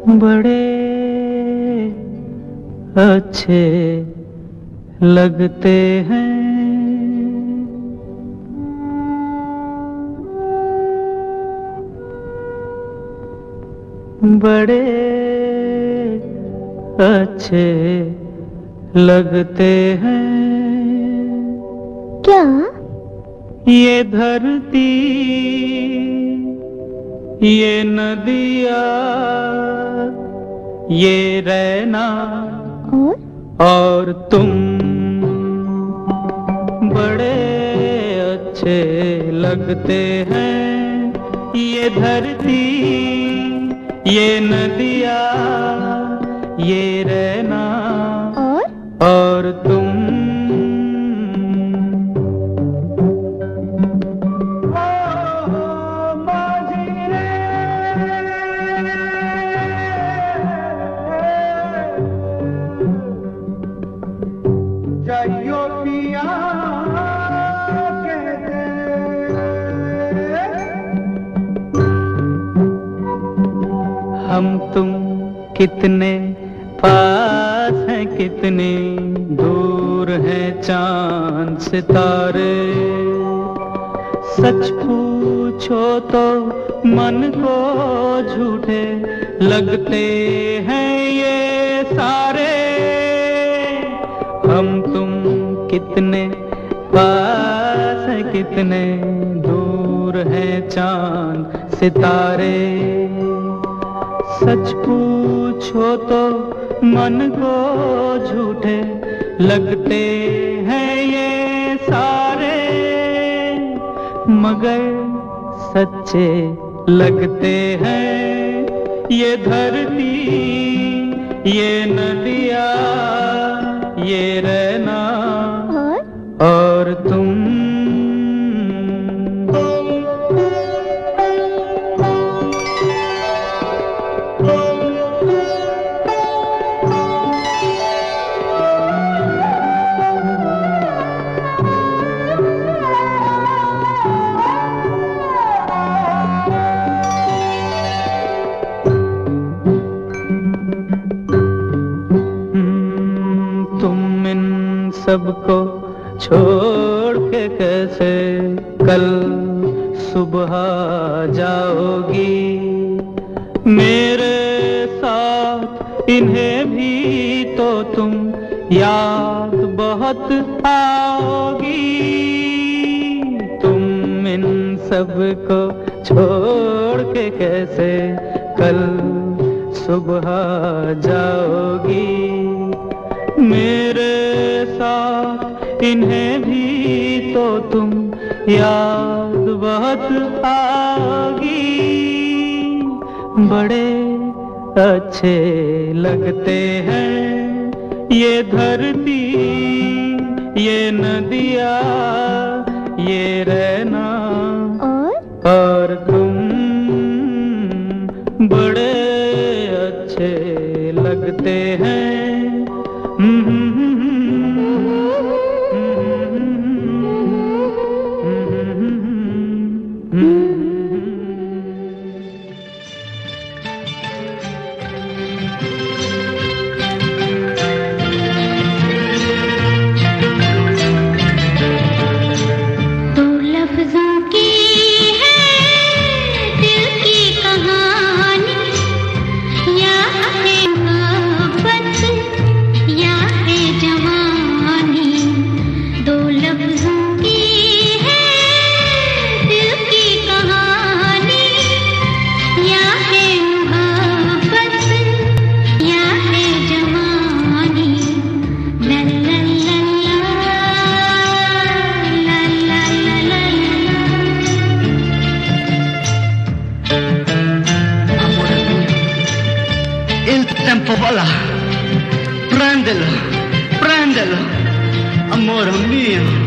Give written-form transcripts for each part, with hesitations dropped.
बड़े अच्छे लगते हैं। बड़े अच्छे लगते हैं। क्या? ये धरती, ये नदिया, ये रहना और तुम बड़े अच्छे लगते हैं। ये धरती, ये नदिया, ये रहना और तुम। हम तुम कितने पास हैं, कितने दूर हैं चांद सितारे। सच पूछो तो मन को झूठे लगते हैं ये सारे। हम तुम कितने पास हैं, कितने दूर हैं चांद सितारे। सच पूछो तो मन को झूठे लगते हैं ये सारे, मगर सच्चे लगते हैं। ये धरती, ये नदिया, ये रहना और तुम। सबको छोड़ के कैसे कल सुबह जाओगी। मेरे साथ इन्हें भी तो तुम याद बहुत आओगी। तुम इन सबको छोड़ के कैसे कल सुबह जाओगी। मेरे साथ इन्हें भी तो तुम याद बहुत आओगी। बड़े अच्छे लगते हैं ये धरती, ये नदिया, ये रहना और तुम बड़े अच्छे लगते हैं। tempo vola, prendelo, prendelo, amore mio.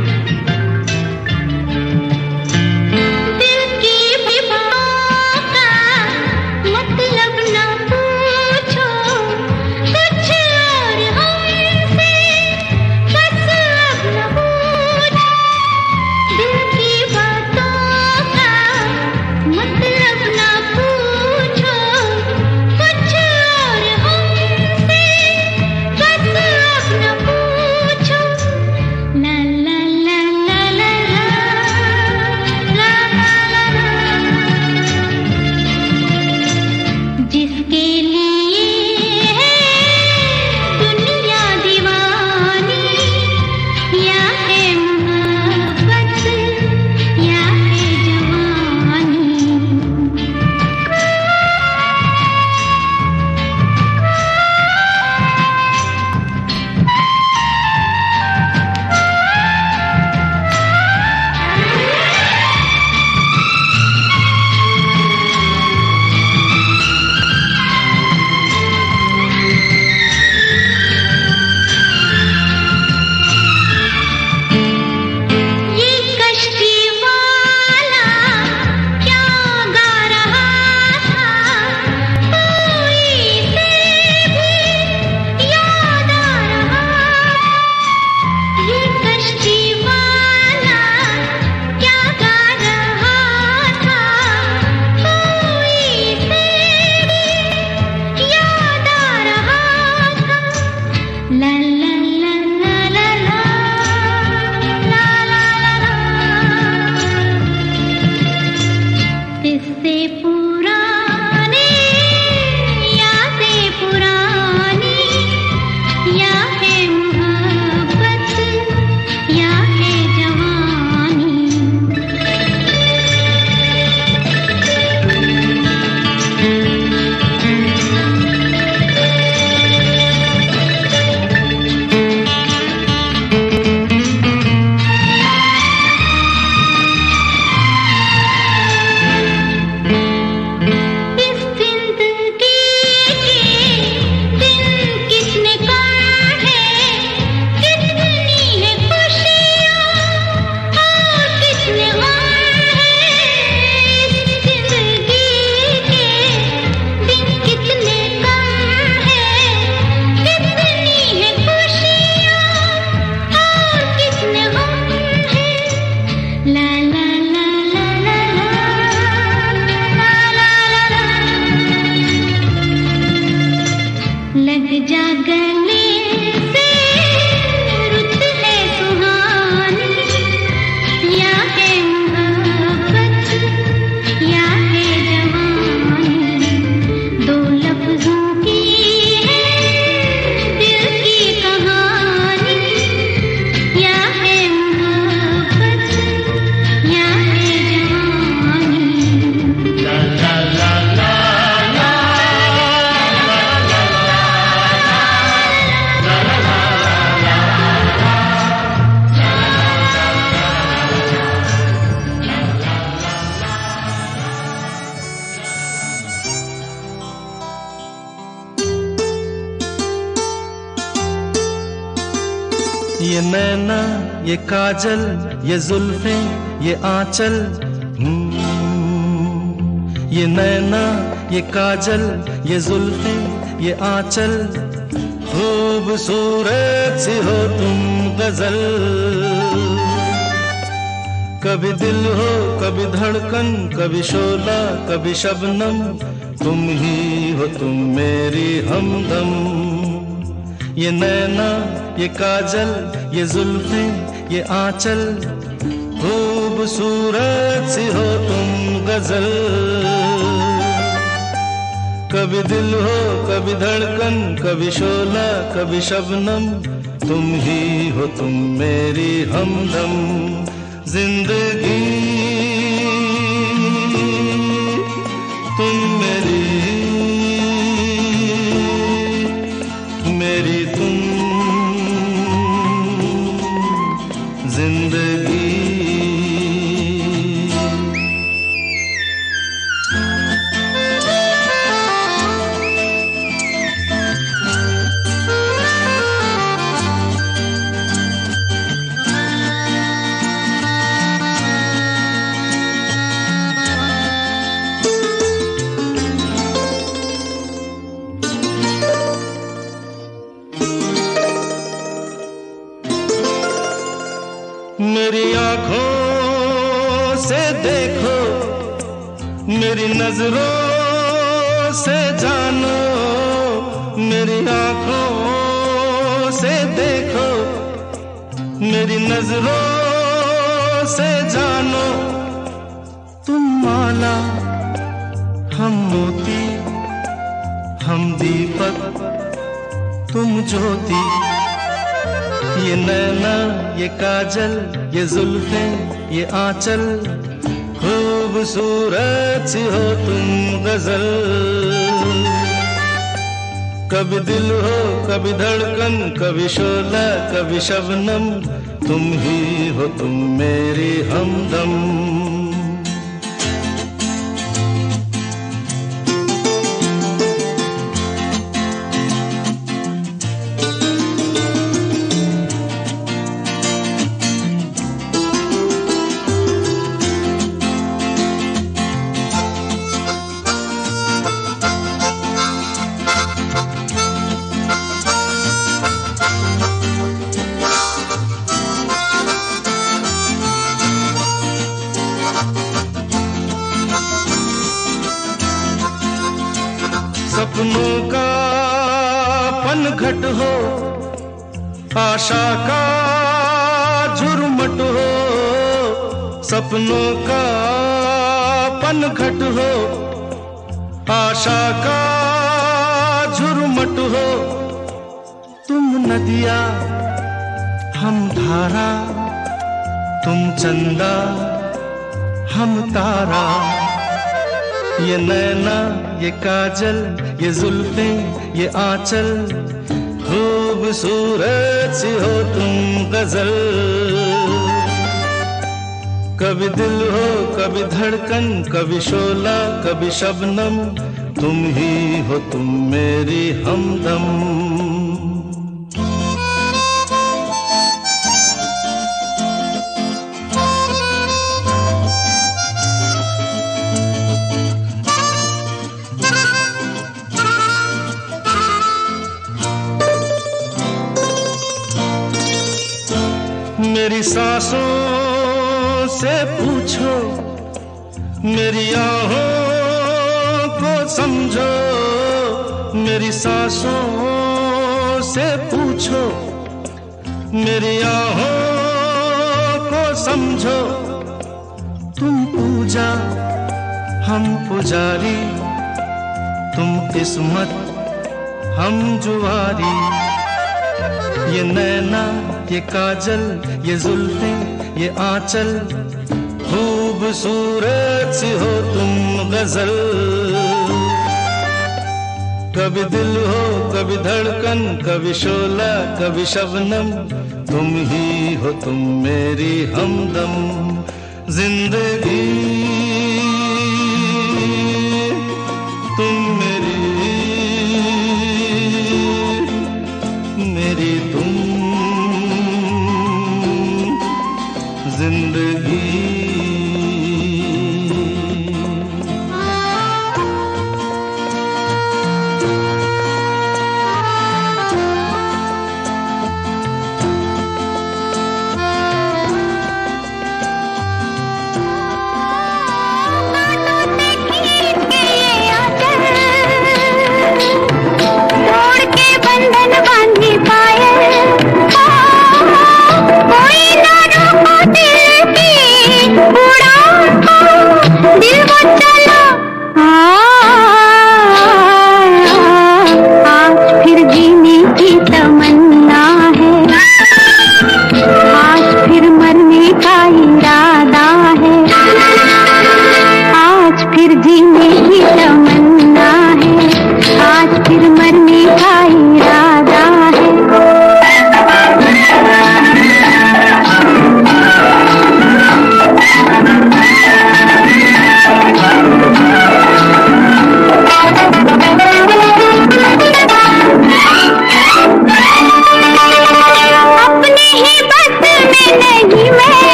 ये नैना ये काजल ये जुल्फें ये आंचल, ये नैना ये काजल ये जुल्फें ये आंचल, खूबसूरत सी हो तुम गजल। कभी दिल हो कभी धड़कन, कभी शोला कभी शबनम, तुम ही हो तुम मेरी हमदम। ये नैना ये काजल ये जुल्फें ये आंचल, खूबसूरत सी हो तुम गजल। कभी दिल हो कभी धड़कन, कभी शोला कभी शबनम, तुम ही हो तुम मेरी हमदम। जिंदगी तुम मेरी, मेरी तुम जिंदगी। मेरी आंखों से देखो, मेरी नजरों से जानो, मेरी आंखों से देखो, मेरी नजरों से जानो। तुम माला हम मोती, हम दीपक तुम ज्योति। ये नैना ये काजल ये जुल्फें ये आंचल, खूबसूरत सी हो तुम गजल। कभी दिल हो कभी धड़कन, कभी शोला कभी शबनम, तुम ही हो तुम मेरी हमदम। सपनों का पनघट हो, आशा का झुरमुट हो। सपनों का पनघट हो, आशा का झुरमुट हो। तुम नदिया हम धारा, तुम चंदा हम तारा। ये नैना ये काजल ये जुल्फें ये आंचल, खूबसूरत सी हो तुम गजल। कभी दिल हो कभी धड़कन, कभी शोला कभी शबनम, तुम ही हो तुम मेरी हमदम। मेरी सांसों से पूछो, मेरी आहों को समझो। मेरी सांसों से पूछो, मेरी आहों को समझो। तुम पूजा हम पुजारी, तुम किस्मत हम जुआरी। ये नैना ये काजल ये जुल्फें ये आंचल, खूबसूरत सी हो तुम गजल। कभी दिल हो कभी धड़कन, कभी शोला कभी शबनम, तुम ही हो तुम मेरी हमदम। जिंदगी तुम मेरी, मेरी तुम ही